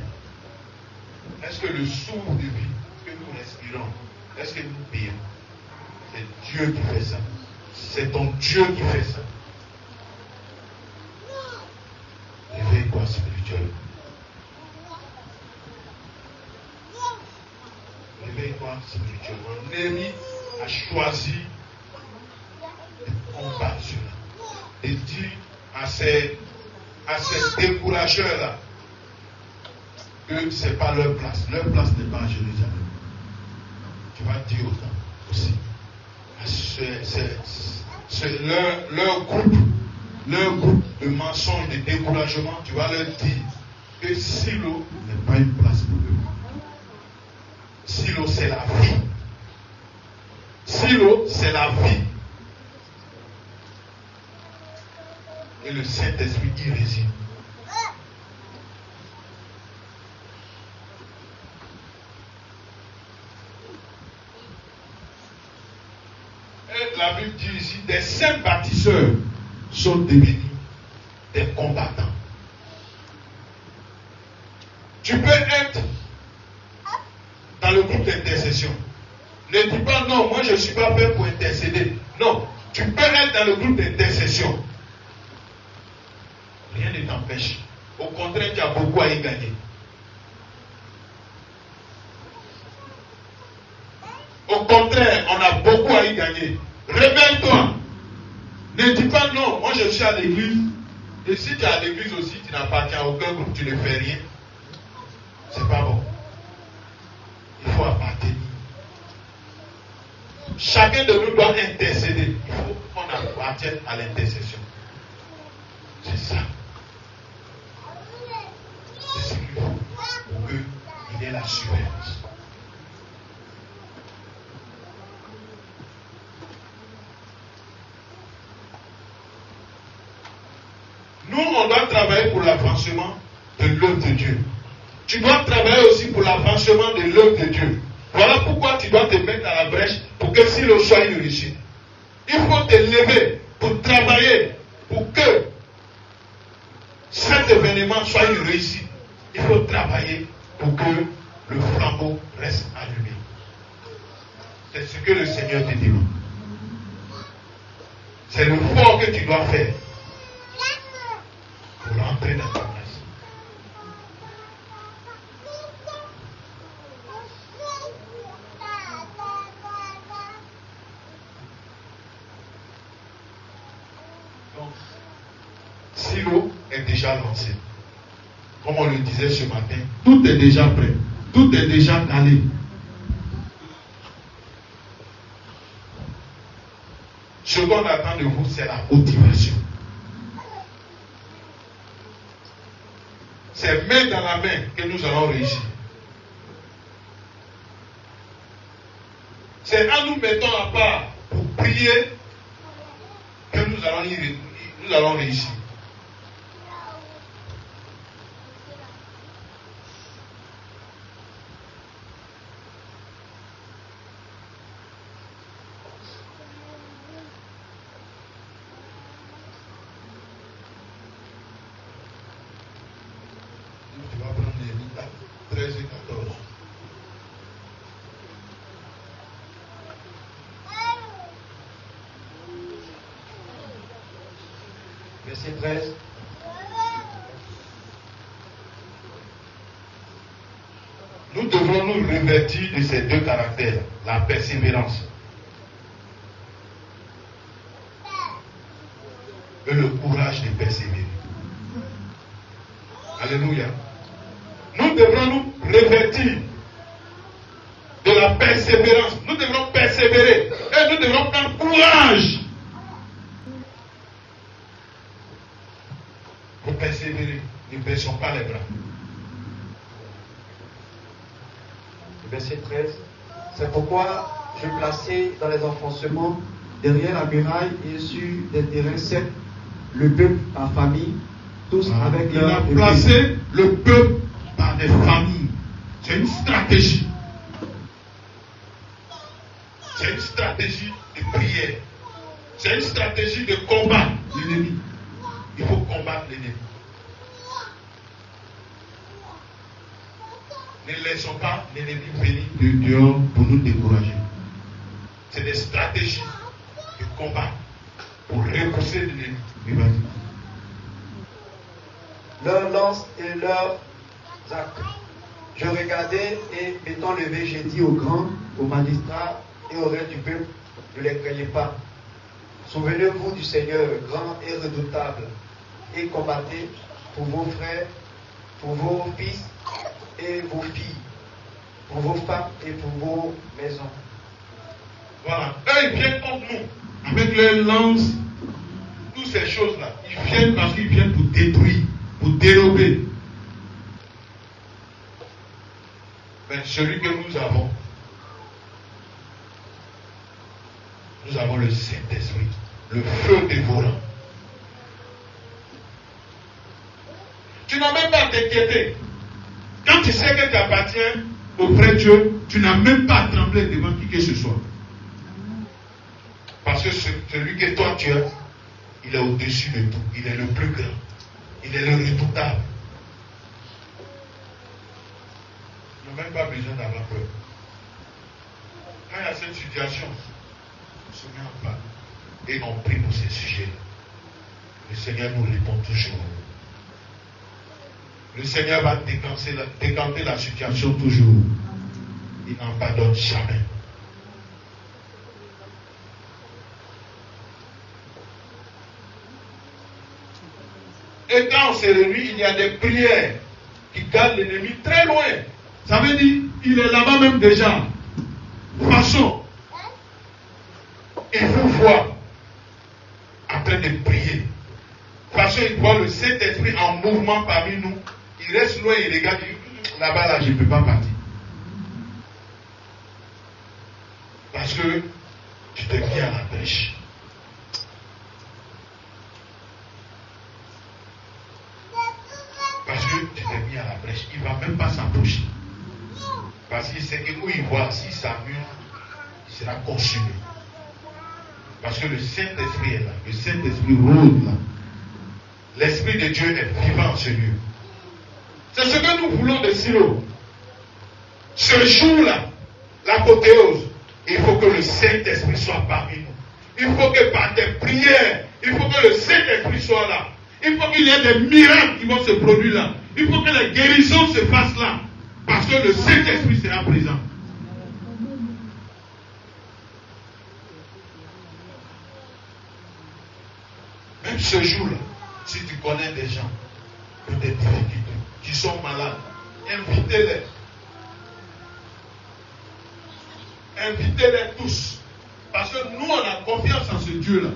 est-ce que le souffle de vie que nous respirons, est-ce que nous payons? C'est Dieu qui fait ça. C'est ton Dieu qui fait ça. Réveille-toi spirituellement. Réveille-toi spirituellement. Néhémie a choisi de combattre cela. De dire à ces décourageurs-là que ce n'est pas leur place. Leur place n'est pas à Jérusalem. Tu vas dire autant aussi. Leur groupe de mensonges, de découragement, tu vas leur dire que Silo n'est pas une place pour eux. Silo, c'est la vie. Silo, c'est la vie. Et le Saint-Esprit y réside. Et la Bible dit ici, des saints bâtisseurs sont devenus des combattants. Tu peux être dans le groupe d'intercession. Ne dis pas non, moi je ne suis pas fait pour intercéder. Non, tu peux être dans le groupe d'intercession. Rien ne t'empêche. Au contraire, tu as beaucoup à y gagner. Au contraire, on a beaucoup à y gagner. Réveille-toi. Ne dis pas non, moi je suis à l'église. Et si tu es à l'église aussi, tu n'appartiens à aucun groupe, tu ne fais rien. C'est pas bon. Il faut appartenir. Chacun de nous doit intercéder. Il faut qu'on appartienne à l'intercession. C'est ça. C'est ce qu'il faut pour qu'il ait la surveillance. Nous, on doit travailler pour l'avancement de l'œuvre de Dieu. Tu dois travailler aussi pour l'avancement de l'œuvre de Dieu. Voilà pourquoi tu dois te mettre à la brèche pour que Silo soit une réussite. Il faut te lever pour travailler pour que cet événement soit une réussite. Il faut travailler pour que le flambeau reste allumé. C'est ce que le Seigneur te demande. C'est le fort que tu dois faire pour rentrer dans ta place. silo est déjà lancé. Comme on le disait ce matin, tout est déjà prêt. Tout est déjà calé. Ce qu'on attend de vous, c'est la motivation. C'est main dans la main que nous allons réussir. C'est en nous mettant à part pour prier que nous allons réussir. Tu vas prendre les lignes 13 et 14. Verset 13. Nous devrons nous revêtir de ces deux caractères, la persévérance et le courage de persévérer. Alléluia. Nous devrons nous revêtir de la persévérance. Nous devrons persévérer et nous devrons prendre courage pour persévérer. Ne baissons pas les bras. Verset 13. C'est pourquoi je plaçais dans les enfoncements, derrière la muraille et sur des terrains secs, le peuple par famille, tous avec Il leur a placé le peuple par des familles. C'est une stratégie. C'est une stratégie de prière. C'est une stratégie de combat l'ennemi. Il faut combattre l'ennemi. Ne laissons pas l'ennemi venir de dehors pour nous décourager. C'est des stratégies de combat pour repousser l'ennemi. leurs lances et leurs actes. Je regardais et m'étant levé, j'ai dit aux grands, aux magistrats et aux reins du peuple, ne les craignez pas. Souvenez-vous du Seigneur grand et redoutable et combattez pour vos frères, pour vos fils et vos filles, pour vos femmes et pour vos maisons. Voilà. Eux, ils viennent contre nous. Avec leurs lances, toutes ces choses-là. Ils viennent parce qu'ils viennent pour détruire, pour dérober. Mais celui que nous avons le Saint-Esprit, le feu dévorant. Tu n'as même pas à t'inquiéter. Quand tu sais que tu appartiens au vrai Dieu, tu n'as même pas à trembler devant qui que ce soit. Parce que celui que toi tu as, il est au-dessus de tout. Il est le plus grand. Il est le redoutable. Tu n'as même pas besoin d'avoir peur. Quand il y a cette situation, on se met en bas et on prie pour ces sujets. Le Seigneur nous répond toujours. Le Seigneur va décanter la situation toujours. Il n'en pardonne jamais. Et quand on se réunit, il y a des prières qui gardent l'ennemi très loin. Ça veut dire il est là-bas même déjà. Façon, il vous voit en train de prier. Façon, il voit le Saint-Esprit en mouvement parmi nous. Il reste loin, il regarde, il dit, là-bas, là, je ne peux pas partir. Parce que tu t'es mis à la brèche. Parce que tu t'es mis à la brèche. Il ne va même pas s'approcher. Parce qu'il sait que où il voit, s'il s'amuse, il sera consumé. Parce que le Saint-Esprit est là. Le Saint-Esprit rôde là. L'Esprit de Dieu est vivant en ce lieu. C'est ce que nous voulons de Silo. Ce jour-là, l'apothéose, il faut que le Saint-Esprit soit parmi nous. Il faut que par tes prières, il faut que le Saint-Esprit soit là. Il faut qu'il y ait des miracles qui vont se produire là. Il faut que les guérisons se fassent là. Parce que le Saint-Esprit sera présent. Même ce jour-là, Si tu connais des gens qui ont des difficultés, qui sont malades, invitez-les. Invitez-les tous. Parce que nous, on a confiance en ce Dieu-là.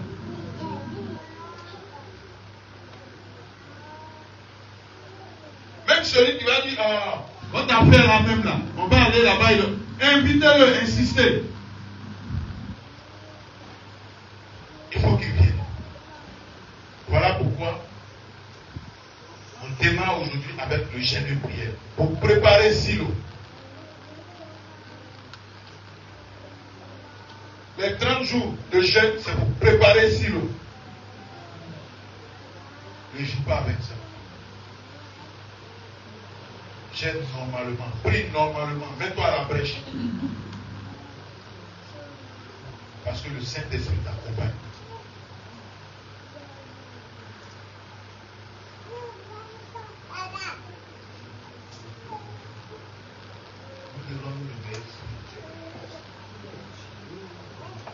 Même celui qui va dire, ah, votre affaire là même là, on va aller là-bas, invitez-le, insistez. Il faut qu'il vienne. Voilà pourquoi on démarre aujourd'hui avec le jeûne de prière pour préparer Silo. Les 30 jours de jeûne, c'est pour préparer Silo. Ne joue pas avec ça. Jeûne normalement, prie normalement, mets-toi à la brèche. Parce que le Saint-Esprit t'accompagne.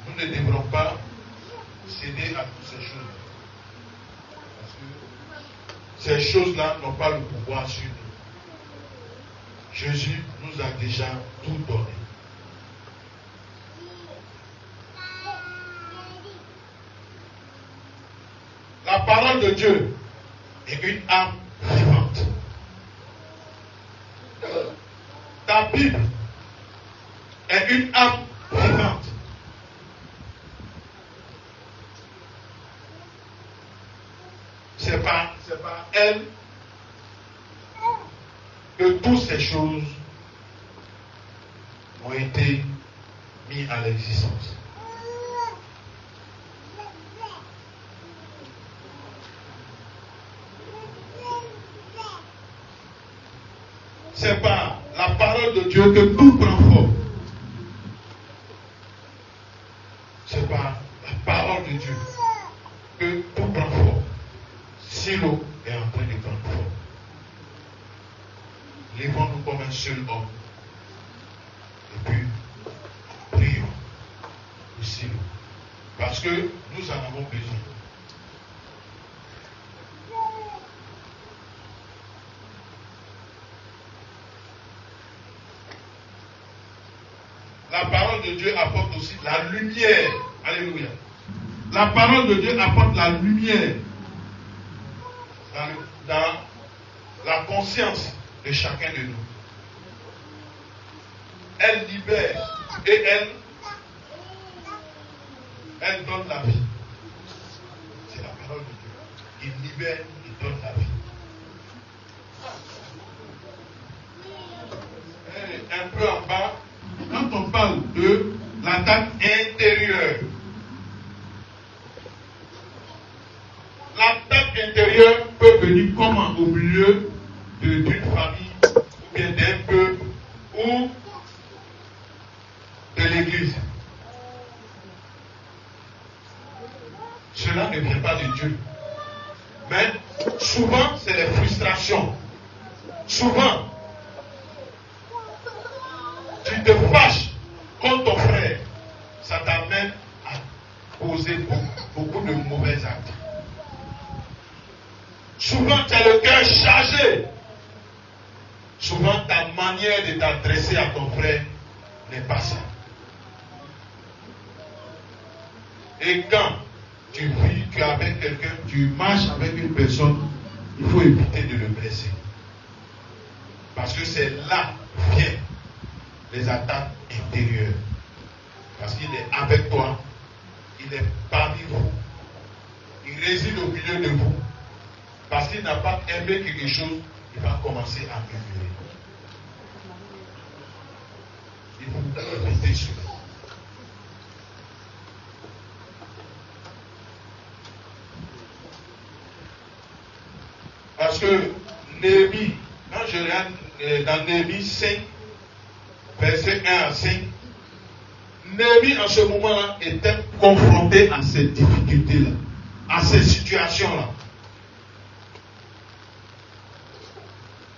Nous ne devrons pas céder à toutes ces choses. Parce que ces choses-là n'ont pas le pouvoir sur nous. Jésus nous a déjà tout donné. La parole de Dieu est une âme vivante. Ta Bible est une âme vivante. C'est pas elle que toutes ces choses ont été mises à l'existence. C'est par la parole de Dieu que tout prend forme. C'est par la parole de Dieu que tout prend forme. Silo est en train de prendre forme. Lèvons-nous comme un seul homme. Et puis, prions pour Silo. Parce que nous en avons besoin. La parole de Dieu apporte aussi la lumière. Alléluia. La parole de Dieu apporte la lumière dans la conscience de chacun de nous. Elle libère et elle donne la vie. C'est la parole de Dieu. Il libère et donne la vie. Et un peu en bas, quand on parle de l'attaque intérieure, l'attaque intérieure peut venir comment? Au milieu d'une famille, ou bien d'un peuple, ou de l'église. Cela ne vient pas de Dieu. Mais souvent, c'est les frustrations. Souvent, tu te fâches contre ton frère. Ça t'amène à poser beaucoup de mauvais actes. Souvent, tu as le cœur chargé. Souvent, ta manière de t'adresser à ton frère n'est pas ça. Et quand tu vis, tu es avec quelqu'un, tu marches avec une personne, il faut éviter de le blesser. Parce que c'est là que viennent les attaques intérieures. Parce qu'il est avec toi, il est parmi vous, il réside au milieu de vous. Parce qu'il n'a pas aimé quelque chose, il va commencer à murmurer. Il faut éviter cela. Parce que Néhémie, quand je regarde dans Néhémie 5, verset 1 à 5, Néhémie en ce moment-là était confronté à ces difficultés-là, à ces situations-là.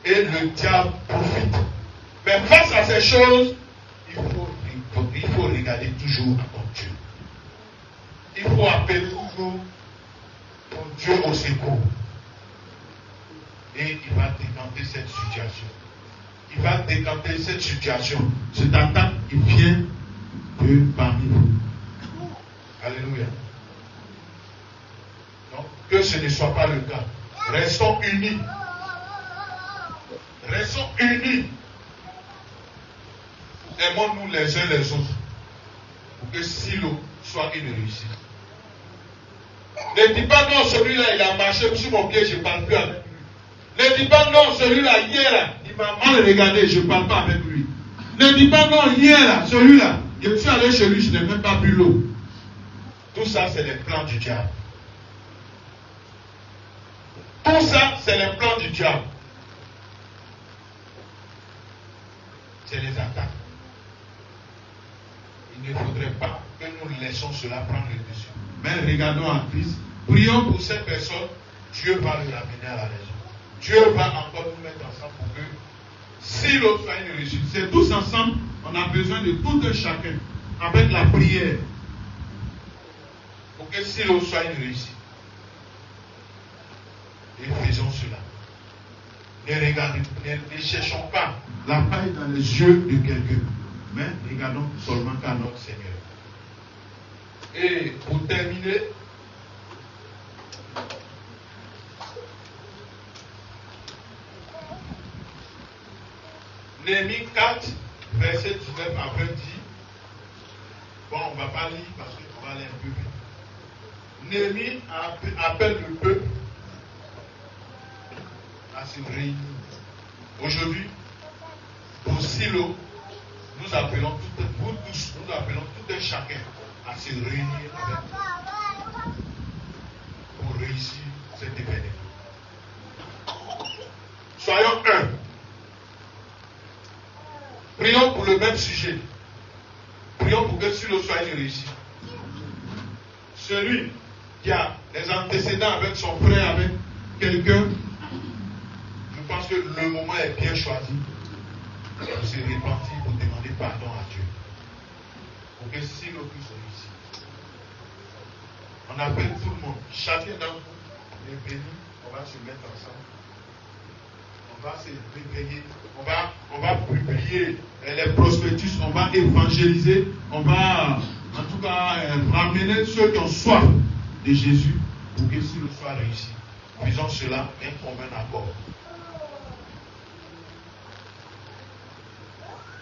Et le diable profite. Mais face à ces choses, il faut regarder toujours à ton Dieu. Il faut appeler toujours ton Dieu au secours. et il va décanter cette situation. Il va décanter cette situation. Cette attaque, il vient de parmi vous. Alléluia. Donc, que ce ne soit pas le cas. Restons unis. Restons unis. Aimons-nous les uns les autres. Pour que Silo soit une réussite. Ne dis pas non, celui-là, il a marché sur mon pied, je ne parle plus avec lui. Ne dis pas non, celui-là, hier, là, il m'a mal regardé, je ne parle pas avec lui. Ne dis pas non, hier, là, celui-là, je suis allé chez lui, je n'ai même pas bu l'eau. Tout ça, c'est les plans du diable. Tout ça, c'est les plans du diable. C'est les attaques. Il ne faudrait pas que nous laissions cela prendre le dessus. Mais regardons à Christ. Prions pour ces personnes. Dieu va le ramener à la raison. Dieu va encore nous mettre ensemble pour que Silo soit une réussite. C'est tous ensemble, on a besoin de tout un chacun avec la prière pour que Silo soit une réussite. Et faisons cela. Ne cherchons pas la paille dans les yeux de quelqu'un, mais regardons seulement qu'à notre Seigneur. Et pour terminer, Néhémie 4, verset 19 à 20 dit, bon, on ne va pas lire parce qu'on va aller un peu vite. Néhémie appelle le peuple à se réunir. Aujourd'hui, pour Silo, nous appelons tout un chacun à se réunir avec nous pour réussir cet événement. Soyons un. Prions pour le même sujet. Prions pour que Silo soit une réussite. Celui qui a des antécédents avec son frère, avec quelqu'un, je pense que le moment est bien choisi pour se repentir, pour demander pardon à Dieu. Pour que Silo puisse réussir. On appelle tout le monde. Chacun d'entre vous est béni. On va se mettre ensemble. On va se réveiller. On va publier les prospectus. On va évangéliser. On va, en tout cas, ramener ceux qui ont soif de Jésus pour que Silo soit réussi. Faisons cela un commun accord.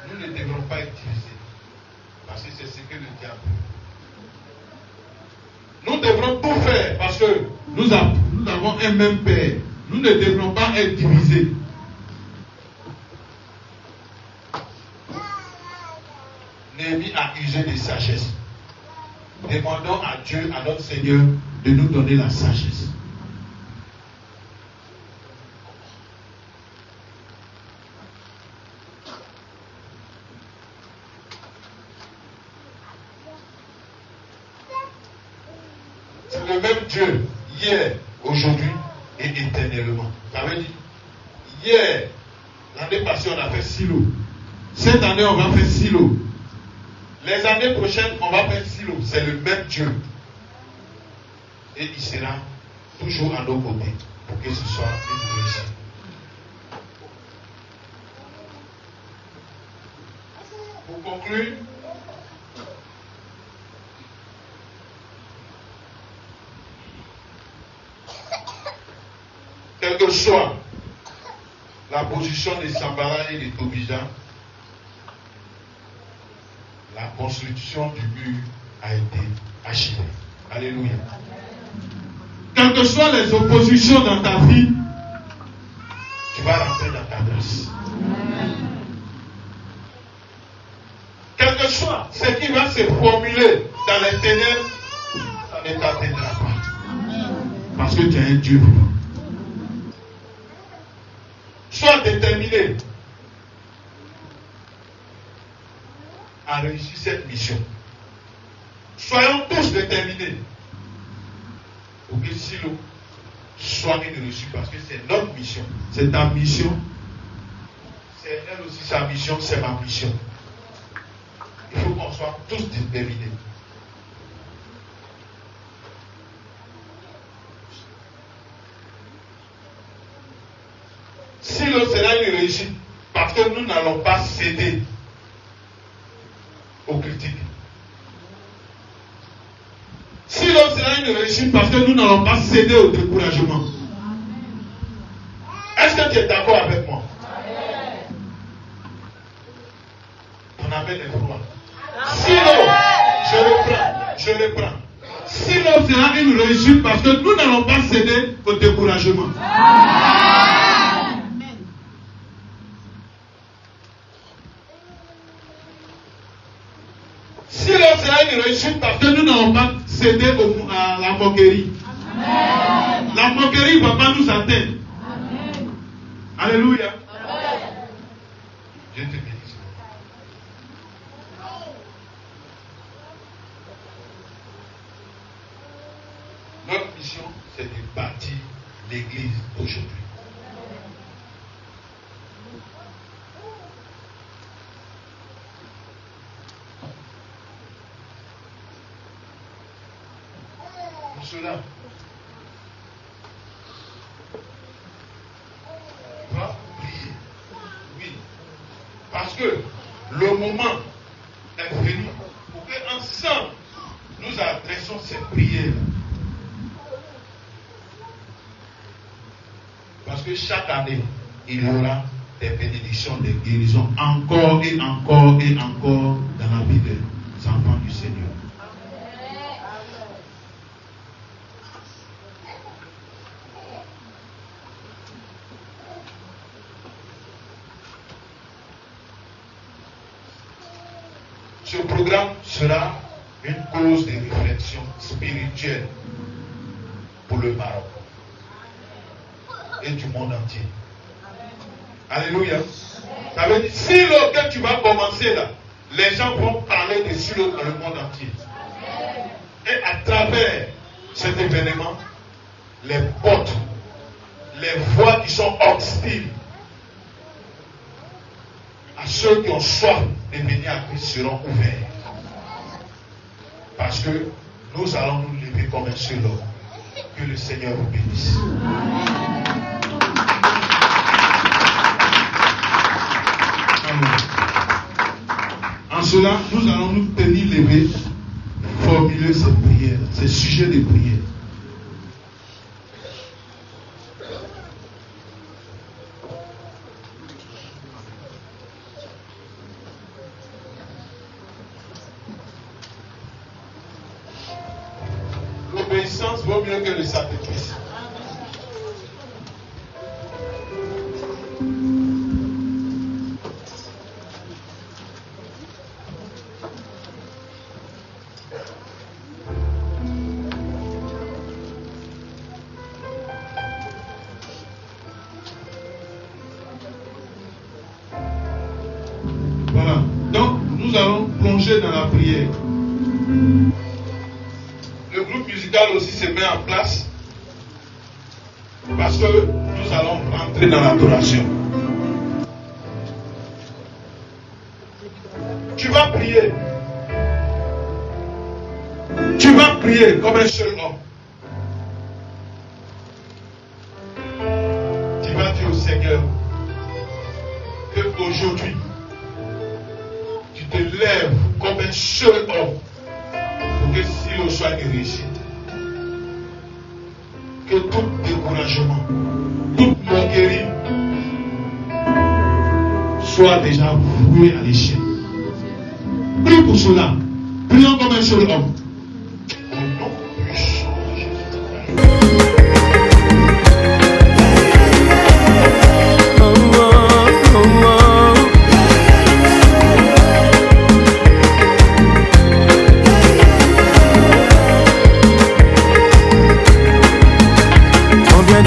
Nous ne devrons pas être divisés. Parce que c'est ce que le diable veut. Nous devrons tout faire parce que nous avons un même Père. Nous ne devrons pas être divisés. Néhémie a usé de sagesse. Demandons à Dieu, à notre Seigneur, de nous donner la sagesse. C'est le même Dieu, hier, aujourd'hui et éternellement. Ça veut dire, hier, l'année passée, on a fait Silo. Cette année, on va faire Silo. Les années prochaines, on va faire Silo. C'est le même Dieu. Et il sera toujours à nos côtés pour que ce soit une réussite. Pour conclure, quelle que soit la position des Sambara et des Tobija, la construction du mur a été achevée. Alléluia. Quelles que soient les oppositions dans ta vie, tu vas rentrer dans ta grâce. Quel que soit ce qui va se formuler dans les ténèbres, ça ne t'atteindra pas. Parce que tu es un Dieu vivant. Sois déterminé à réussir cette mission. Soyons tous déterminés pour que Silo soit une réussite parce que c'est notre mission. C'est ta mission. C'est elle aussi sa mission, c'est ma mission. Il faut qu'on soit tous déterminés. réussite parce que nous n'allons pas céder aux critiques. Silo sera une réussite parce que nous n'allons pas céder au découragement. Est-ce que tu es d'accord avec moi? Ton amen est froid. Silo, je reprends. Silo sera une réussite parce que nous n'allons pas céder au découragement. Silo sera une réussite parce que nous n'allons pas céder à la moquerie. Amen. La moquerie ne va pas nous atteindre. Amen. Alléluia. Amen. Je te bénis. Notre mission, c'est de bâtir l'église d'aujourd'hui. Pour cela, on va prier. Oui. Parce que le moment est venu pour qu'ensemble, nous adressons ces prières. Parce que chaque année, il y aura des bénédictions, des guérisons, encore et encore et encore dans la vie des enfants du Seigneur. Ce programme sera une cause de réflexion spirituelle pour le Maroc et du monde entier. Alléluia. Ça veut dire, si que tu vas commencer là, les gens vont parler de Silo dans le monde entier. Et à travers cet événement, les portes, les voies qui sont hostiles à ceux qui ont soif de venir à Christ seront ouverts. Parce que nous allons nous lever comme un seul homme. Que le Seigneur vous bénisse. En cela, nous allons nous tenir levés, formuler ces prières, ces sujets de prière. L'obéissance vaut mieux que le sacrifice. Voilà. Donc, nous allons plonger dans la prière. Le groupe musical aussi se met en place parce que nous allons rentrer dans l'adoration. Tu vas prier. Tu vas prier comme un seul homme. Tu vas dire au Seigneur que aujourd'hui tu te lèves comme un seul homme pour que Silo soit une réussite. Que tout découragement, toute moquerie soit déjà voué à l'échec. Prie pour cela. Prions comme un seul homme.